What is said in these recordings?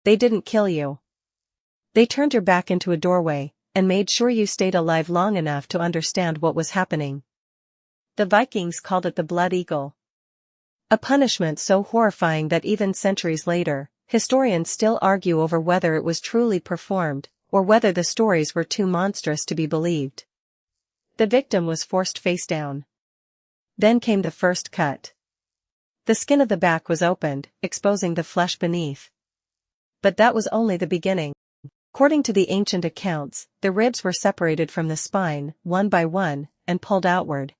They didn't kill you. They turned your back into a doorway, and made sure you stayed alive long enough to understand what was happening. The Vikings called it the blood eagle. A punishment so horrifying that even centuries later, historians still argue over whether it was truly performed, or whether the stories were too monstrous to be believed. The victim was forced face down. Then came the first cut. The skin of the back was opened, exposing the flesh beneath. But that was only the beginning. According to the ancient accounts, the ribs were separated from the spine, one by one, and pulled outward.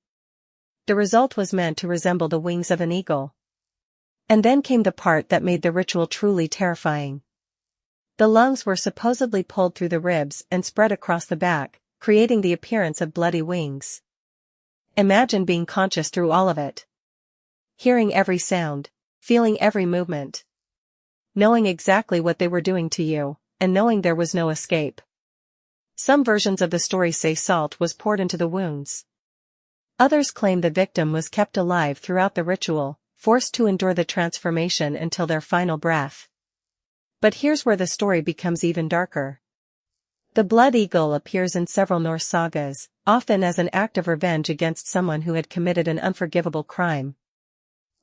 The result was meant to resemble the wings of an eagle. And then came the part that made the ritual truly terrifying. The lungs were supposedly pulled through the ribs and spread across the back, creating the appearance of bloody wings. Imagine being conscious through all of it. Hearing every sound, feeling every movement. Knowing exactly what they were doing to you, and knowing there was no escape. Some versions of the story say salt was poured into the wounds. Others claim the victim was kept alive throughout the ritual, forced to endure the transformation until their final breath. But here's where the story becomes even darker. The blood eagle appears in several Norse sagas, often as an act of revenge against someone who had committed an unforgivable crime.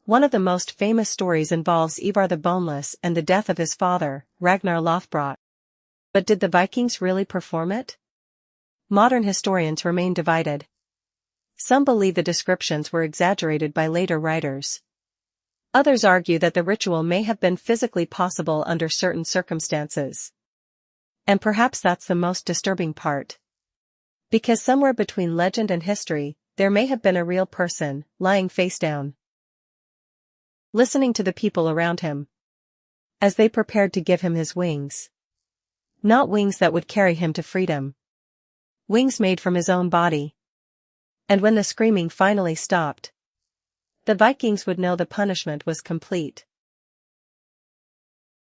One of the most famous stories involves Ivar the Boneless and the death of his father, Ragnar Lothbrok. But did the Vikings really perform it? Modern historians remain divided. Some believe the descriptions were exaggerated by later writers. Others argue that the ritual may have been physically possible under certain circumstances. And perhaps that's the most disturbing part. Because somewhere between legend and history, there may have been a real person, lying face down, listening to the people around him, as they prepared to give him his wings. Not wings that would carry him to freedom. Wings made from his own body. And when the screaming finally stopped, the Vikings would know the punishment was complete.